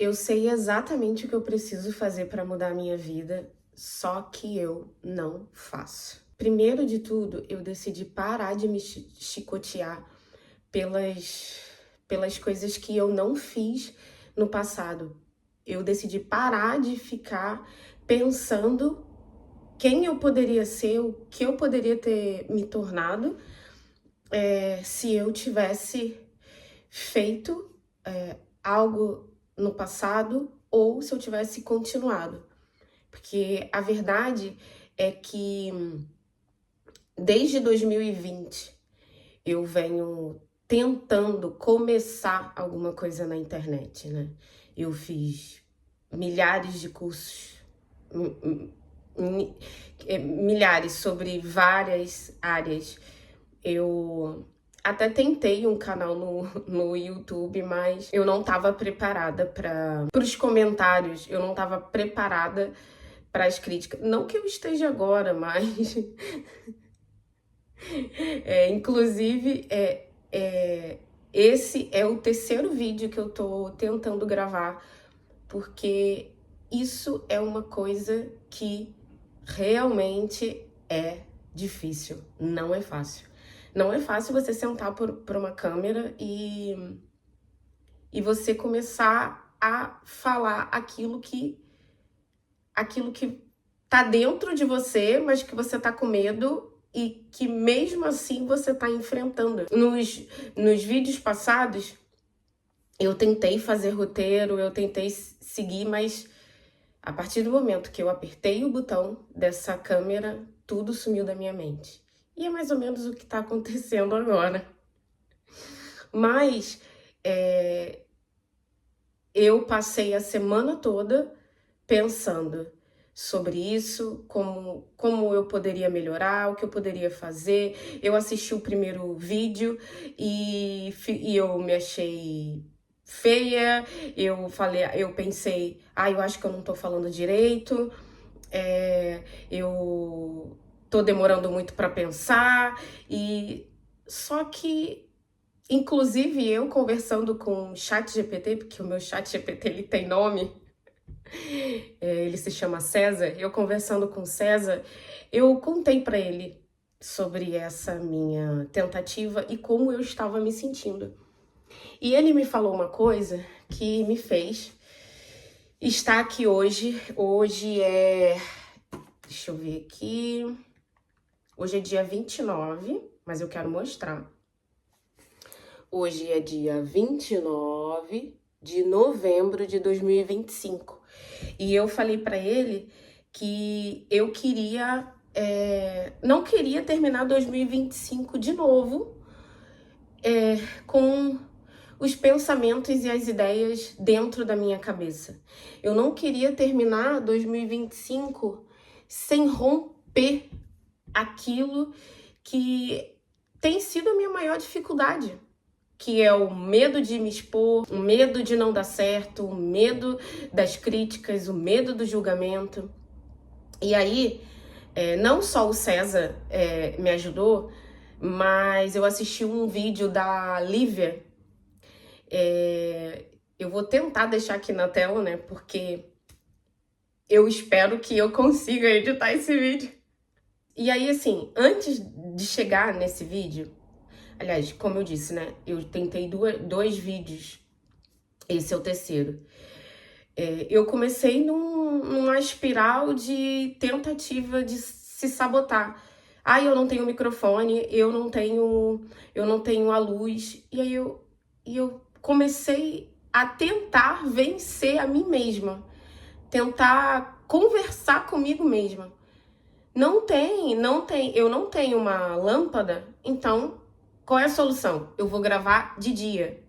Eu sei exatamente o que eu preciso fazer para mudar a minha vida, só que eu não faço. Primeiro de tudo, eu decidi parar de me chicotear pelas coisas que eu não fiz no passado. Eu decidi parar de ficar pensando quem eu poderia ser, o que eu poderia ter me tornado, se eu tivesse feito algo no passado ou se eu tivesse continuado. Porque a verdade é que desde 2020 eu venho tentando começar alguma coisa na internet, né? Eu fiz milhares de cursos, milhares sobre várias áreas. Eu até tentei um canal no YouTube, mas eu não estava preparada para os comentários, eu não estava preparada para as críticas. Não que eu esteja agora, mas inclusive esse é o terceiro vídeo que eu tô tentando gravar, porque isso é uma coisa que realmente é difícil, não é fácil. Não é fácil você sentar por uma câmera e você começar a falar aquilo que tá dentro de você, mas que você tá com medo e que mesmo assim você tá enfrentando. Nos vídeos passados, eu tentei fazer roteiro, eu tentei seguir, mas a partir do momento que eu apertei o botão dessa câmera, tudo sumiu da minha mente. E é mais ou menos o que tá acontecendo agora. Mas eu passei a semana toda pensando sobre isso, como eu poderia melhorar, o que eu poderia fazer. Eu assisti o primeiro vídeo e eu me achei feia, eu pensei, eu acho que eu não tô falando direito, eu tô demorando muito para pensar, e só que inclusive eu conversando com o ChatGPT, porque o meu ChatGPT ele tem nome, ele se chama César. Eu conversando com o César, eu contei para ele sobre essa minha tentativa e como eu estava me sentindo. E ele me falou uma coisa que me fez estar aqui hoje. Deixa eu ver aqui. Hoje é dia 29, mas eu quero mostrar. Hoje é dia 29 de novembro de 2025. E eu falei para ele que eu queria, não queria terminar 2025 de novo com os pensamentos e as ideias dentro da minha cabeça. Eu não queria terminar 2025 sem romper aquilo que tem sido a minha maior dificuldade, que é o medo de me expor, o medo de não dar certo, o medo das críticas, o medo do julgamento. E aí, não só o César me ajudou, mas eu assisti um vídeo da Lívia. Eu vou tentar deixar aqui na tela, né? Porque eu espero que eu consiga editar esse vídeo. E aí, assim, antes de chegar nesse vídeo, aliás, como eu disse, né? Eu tentei dois vídeos, esse é o terceiro. Eu comecei numa espiral de tentativa de se sabotar. Eu não tenho microfone, eu não tenho a luz. E aí eu comecei a tentar vencer a mim mesma, tentar conversar comigo mesma. Eu não tenho uma lâmpada, então qual é a solução? Eu vou gravar de dia.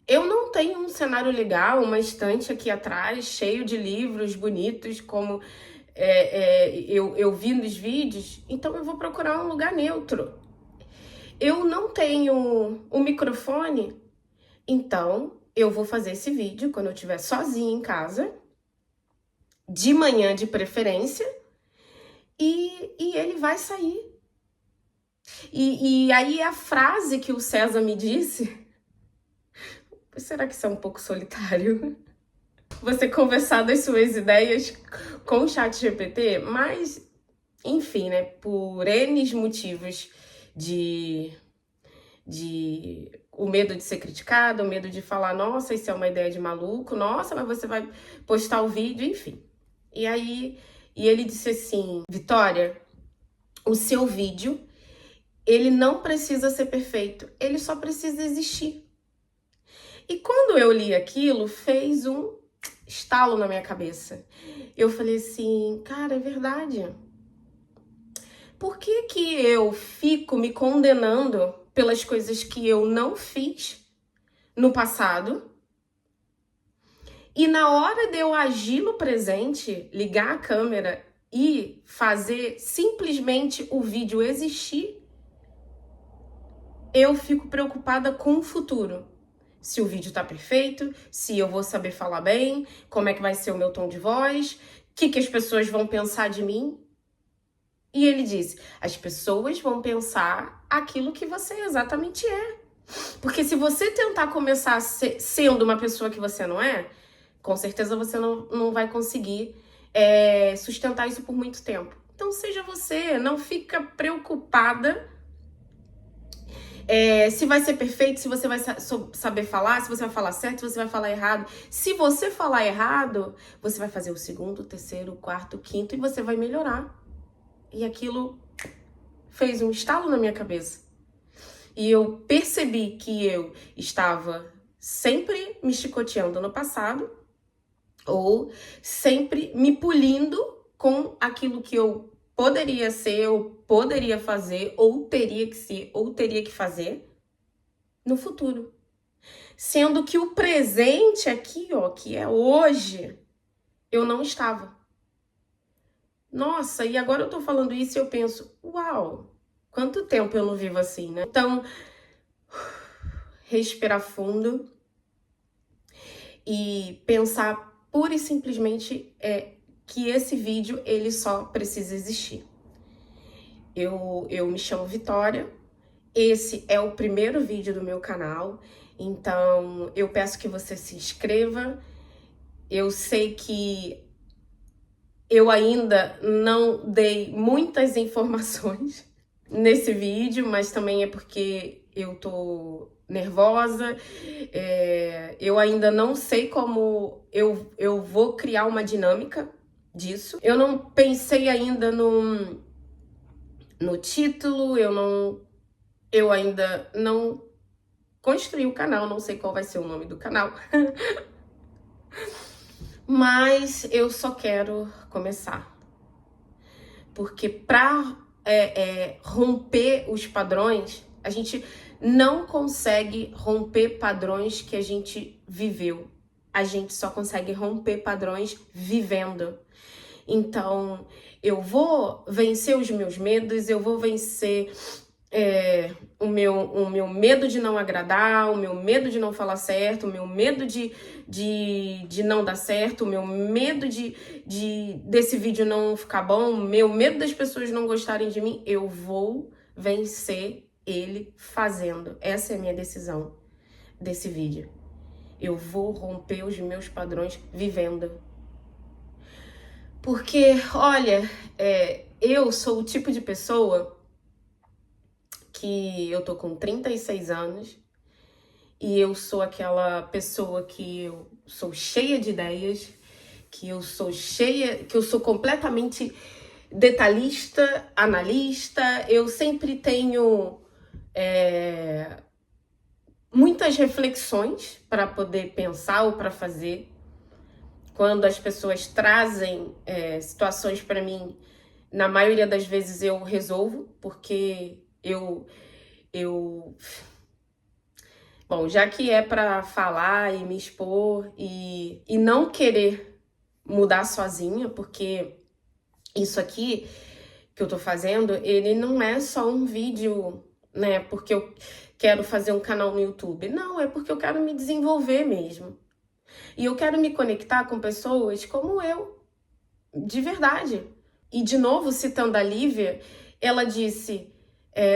Eu não tenho um cenário legal, uma estante aqui atrás, cheio de livros bonitos, como eu vi nos vídeos, então eu vou procurar um lugar neutro. Eu não tenho um microfone, então eu vou fazer esse vídeo quando eu estiver sozinha em casa, de manhã de preferência, e ele vai sair. E aí a frase que o César me disse Será que isso é um pouco solitário? Você conversar das suas ideias com o ChatGPT, mas, enfim, né? Por N motivos de o medo de ser criticado, o medo de falar, nossa, isso é uma ideia de maluco, nossa, mas você vai postar o vídeo, enfim. E aí, ele disse assim, Vitória, o seu vídeo, ele não precisa ser perfeito, ele só precisa existir. E quando eu li aquilo, fez um estalo na minha cabeça. Eu falei assim, cara, é verdade. Por que que eu fico me condenando pelas coisas que eu não fiz no passado? E na hora de eu agir no presente, ligar a câmera e fazer simplesmente o vídeo existir, eu fico preocupada com o futuro. Se o vídeo tá perfeito, se eu vou saber falar bem, como é que vai ser o meu tom de voz, o que as pessoas vão pensar de mim. E ele disse, as pessoas vão pensar aquilo que você exatamente é. Porque se você tentar começar sendo uma pessoa que você não é, com certeza você não vai conseguir sustentar isso por muito tempo. Então seja você, não fica preocupada se vai ser perfeito, se você vai saber falar, se você vai falar certo, se você vai falar errado. Se você falar errado, você vai fazer o segundo, o terceiro, o quarto, o quinto e você vai melhorar. E aquilo fez um estalo na minha cabeça. E eu percebi que eu estava sempre me chicoteando no passado ou sempre me pulindo com aquilo que eu poderia ser, ou poderia fazer, ou teria que ser, ou teria que fazer no futuro. Sendo que o presente aqui, ó, que é hoje, eu não estava. Nossa, e agora eu tô falando isso e eu penso, uau, quanto tempo eu não vivo assim, né? Então, respirar fundo e pensar pura e simplesmente que esse vídeo, ele só precisa existir. Eu me chamo Vitória, esse é o primeiro vídeo do meu canal, então eu peço que você se inscreva. Eu sei que eu ainda não dei muitas informações nesse vídeo, mas também é porque eu tô nervosa, eu ainda não sei como eu vou criar uma dinâmica disso. Eu não pensei ainda no título, eu ainda não construí o canal, não sei qual vai ser o nome do canal. Mas eu só quero começar. Porque para romper os padrões, a gente não consegue romper padrões que a gente viveu. A gente só consegue romper padrões vivendo. Então, eu vou vencer os meus medos, eu vou vencer o meu medo de não agradar, o meu medo de não falar certo, o meu medo de não dar certo, o meu medo desse vídeo não ficar bom, o meu medo das pessoas não gostarem de mim. Eu vou vencer ele fazendo. Essa é a minha decisão desse vídeo. Eu vou romper os meus padrões vivendo. Porque, olha, eu sou o tipo de pessoa que eu tô com 36 anos e eu sou aquela pessoa que eu sou cheia de ideias, que eu sou completamente detalhista, analista, eu sempre tenho muitas reflexões para poder pensar ou para fazer. Quando as pessoas trazem situações para mim, na maioria das vezes eu resolvo, porque bom, já que é para falar e me expor e não querer mudar sozinha, porque isso aqui que eu tô fazendo, ele não é só um vídeo, né, porque eu quero fazer um canal no YouTube. Não, é porque eu quero me desenvolver mesmo. E eu quero me conectar com pessoas como eu, de verdade. E, de novo, citando a Lívia, ela disse,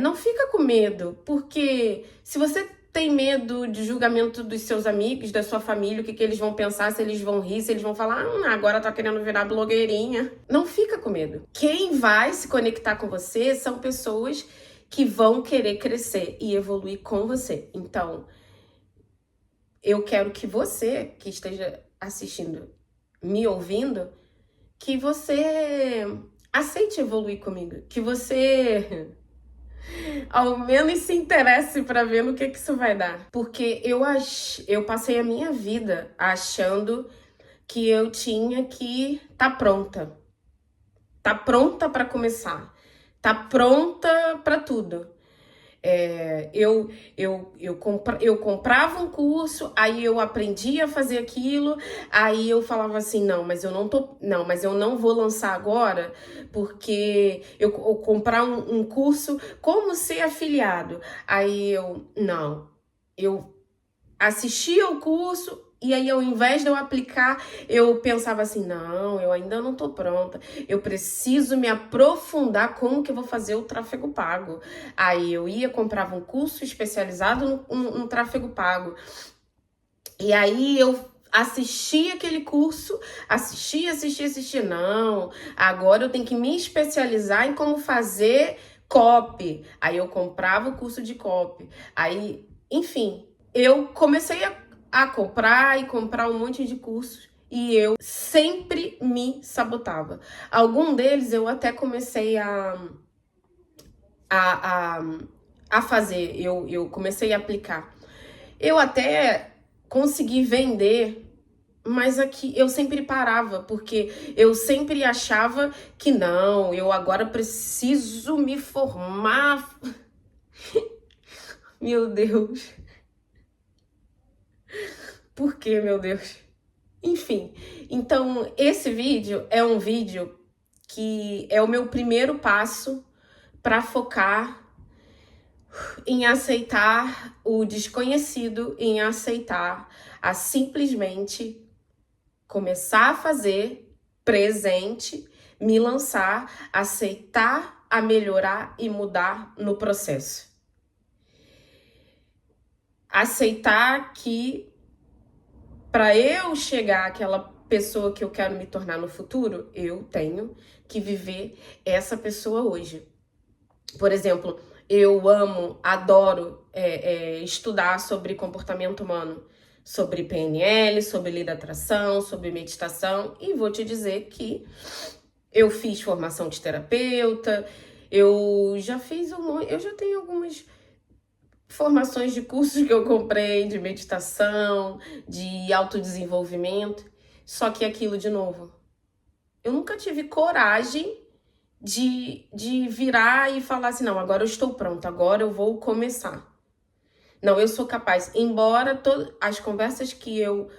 não fica com medo, porque se você tem medo de julgamento dos seus amigos, da sua família, o que eles vão pensar, se eles vão rir, se eles vão falar, agora tá querendo virar blogueirinha. Não fica com medo. Quem vai se conectar com você são pessoas que vão querer crescer e evoluir com você. Então, eu quero que você, que esteja assistindo, me ouvindo, que você aceite evoluir comigo, que você ao menos se interesse para ver no que isso vai dar. Porque eu passei a minha vida achando que eu tinha que tá pronta. Tá pronta para começar. Tá pronta para tudo. Eu comprava um curso, aí eu aprendia a fazer aquilo, aí eu falava assim, não, mas eu não vou lançar agora, porque eu comprar um curso, como ser afiliado. Aí eu assistia o curso, e aí, ao invés de eu aplicar, eu pensava assim, não, eu ainda não tô pronta. Eu preciso me aprofundar como que eu vou fazer o tráfego pago. Aí eu comprava um curso especializado no tráfego pago. E aí eu assistia aquele curso, assistia. Não, agora eu tenho que me especializar em como fazer copy. Aí eu comprava o curso de copy. Aí, enfim, eu comecei a comprar um monte de cursos e eu sempre me sabotava. Algum deles eu até comecei a fazer, eu comecei a aplicar. Eu até consegui vender, mas aqui eu sempre parava, porque eu sempre achava que não, eu agora preciso me formar. Meu Deus. Por que, meu Deus? Enfim, então esse vídeo é um vídeo que é o meu primeiro passo para focar em aceitar o desconhecido, em aceitar a simplesmente começar a fazer presente, me lançar, aceitar a melhorar e mudar no processo. Aceitar que para eu chegar àquela pessoa que eu quero me tornar no futuro, eu tenho que viver essa pessoa hoje. Por exemplo, eu adoro estudar sobre comportamento humano, sobre PNL, sobre lei da atração, sobre meditação, e vou te dizer que eu fiz formação de terapeuta, eu já tenho algumas formações de cursos que eu comprei de meditação, de autodesenvolvimento, só que aquilo de novo, eu nunca tive coragem de virar e falar assim, não, agora eu estou pronta, agora eu vou começar. Não, eu sou capaz. Embora as conversas que eu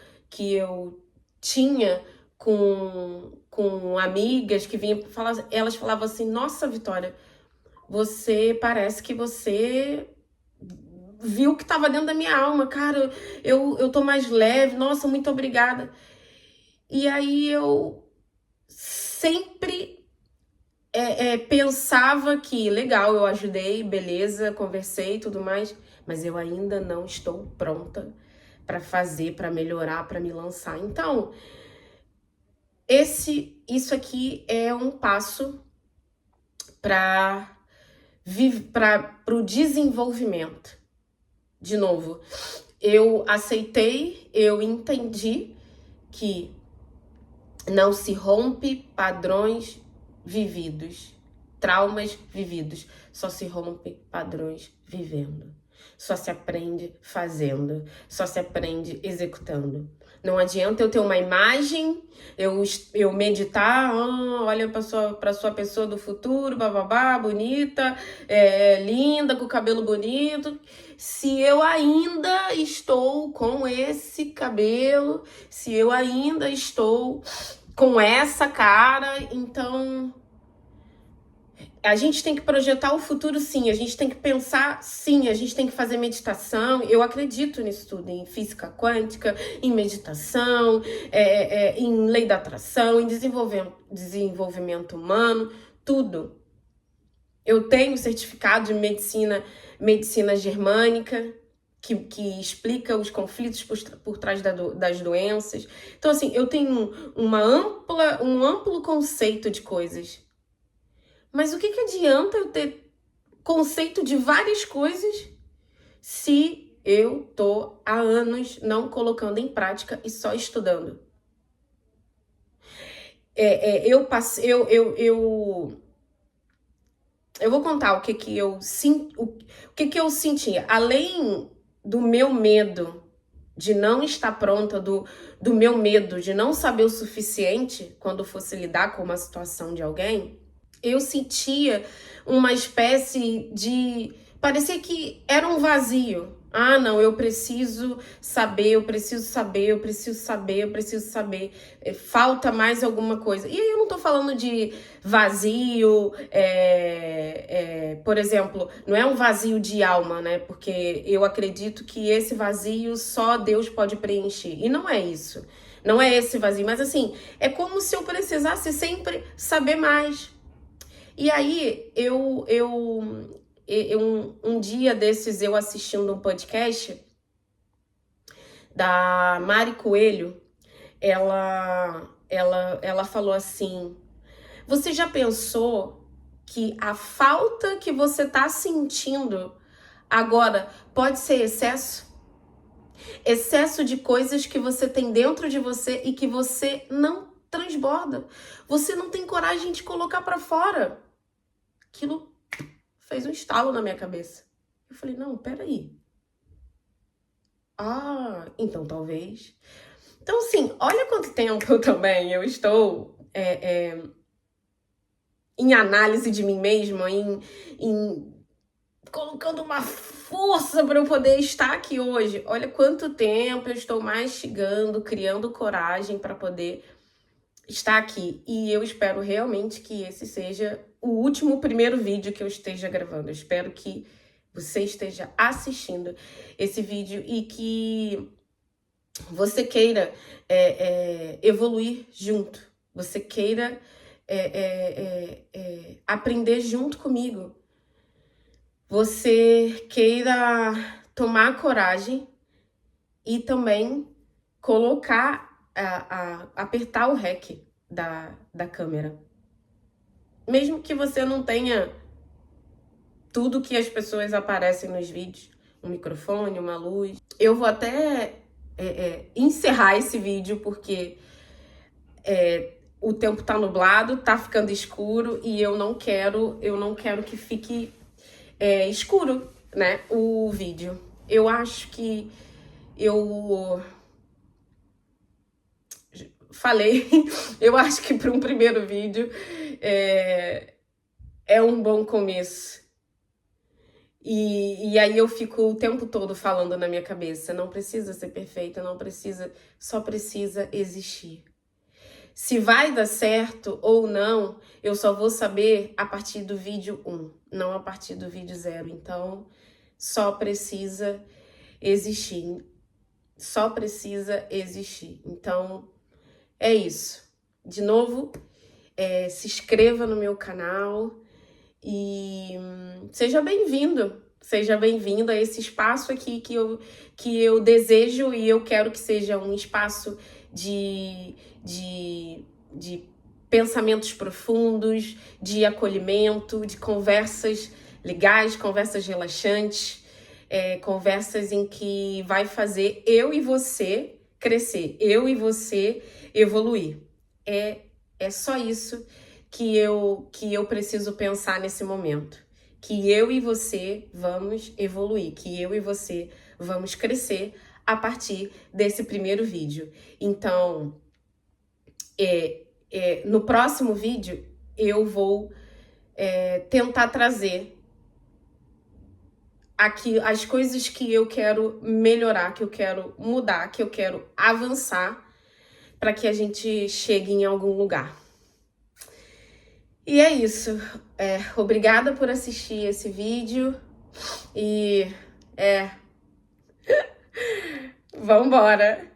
tinha com amigas que vinham falar, elas falavam assim, nossa, Vitória, você parece que você viu que estava dentro da minha alma, cara, eu tô mais leve, nossa, muito obrigada. E aí eu sempre pensava que, legal, eu ajudei, beleza, conversei e tudo mais, mas eu ainda não estou pronta para fazer, para melhorar, para me lançar. Então, isso aqui é um passo para o desenvolvimento. De novo, eu aceitei, eu entendi que não se rompe padrões vividos, traumas vividos, só se rompe padrões vivendo. Só se aprende fazendo, só se aprende executando. Não adianta eu ter uma imagem, eu meditar, olha para sua pessoa do futuro, bababá, bonita, linda, com o cabelo bonito. Se eu ainda estou com esse cabelo, se eu ainda estou com essa cara, então a gente tem que projetar o futuro, sim, a gente tem que pensar, sim, a gente tem que fazer meditação. Eu acredito nisso tudo, em física quântica, em meditação, em lei da atração, em desenvolvimento humano, tudo. Eu tenho certificado de medicina germânica, que explica os conflitos por trás das doenças. Então, assim, eu tenho um amplo conceito de coisas. Mas o que adianta eu ter conceito de várias coisas se eu tô há anos não colocando em prática e só estudando? Eu vou contar o que eu eu sentia. Além do meu medo de não estar pronta, do meu medo de não saber o suficiente quando fosse lidar com uma situação de alguém, eu sentia uma espécie de... Parecia que era um vazio. Ah, não, eu preciso saber, eu preciso saber, eu preciso saber, eu preciso saber. Falta mais alguma coisa. E aí eu não tô falando de vazio, por exemplo, não é um vazio de alma, né? Porque eu acredito que esse vazio só Deus pode preencher. E não é isso. Não é esse vazio, mas assim, é como se eu precisasse sempre saber mais. E aí, um dia desses, eu assistindo um podcast da Mari Coelho, ela falou assim: você já pensou que a falta que você tá sentindo agora pode ser excesso? Excesso de coisas que você tem dentro de você e que você não transborda. Você não tem coragem de colocar pra fora. Aquilo fez um estalo na minha cabeça. Eu falei, não, peraí. Ah, então talvez. Então, assim, olha quanto tempo também eu estou em análise de mim mesma, em colocando uma força para eu poder estar aqui hoje. Olha quanto tempo eu estou mastigando, criando coragem para poder estar aqui. E eu espero realmente que esse seja o último primeiro vídeo que eu esteja gravando. Eu espero que você esteja assistindo esse vídeo e que você queira evoluir junto. Você queira aprender junto comigo. Você queira tomar coragem e também colocar, apertar o REC da câmera. Mesmo que você não tenha tudo que as pessoas aparecem nos vídeos, um microfone, uma luz. Eu vou até encerrar esse vídeo porque o tempo tá nublado, tá ficando escuro e eu não quero que fique escuro, né, o vídeo. Eu acho que eu falei, eu acho que para um primeiro vídeo é um bom começo. E aí eu fico o tempo todo falando na minha cabeça, não precisa ser perfeita, não precisa, só precisa existir. Se vai dar certo ou não, eu só vou saber a partir do vídeo 1, não a partir do vídeo 0. Então, só precisa existir. Só precisa existir. Então, é isso. De novo, se inscreva no meu canal e seja bem-vindo. Seja bem-vindo a esse espaço aqui que eu desejo e eu quero que seja um espaço de pensamentos profundos, de acolhimento, de conversas legais, conversas relaxantes, conversas em que vai fazer eu e você crescer, eu e você evoluir. É só isso que eu preciso pensar nesse momento. Que eu e você vamos evoluir, que eu e você vamos crescer a partir desse primeiro vídeo. Então, no próximo vídeo, eu vou tentar trazer aqui as coisas que eu quero melhorar, que eu quero mudar, que eu quero avançar para que a gente chegue em algum lugar. E é isso. Obrigada por assistir esse vídeo e vambora!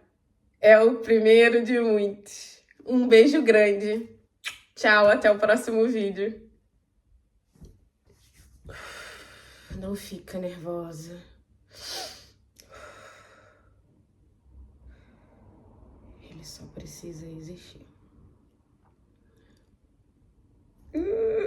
É o primeiro de muitos. Um beijo grande. Tchau, até o próximo vídeo. Não fica nervosa. só precisa existir.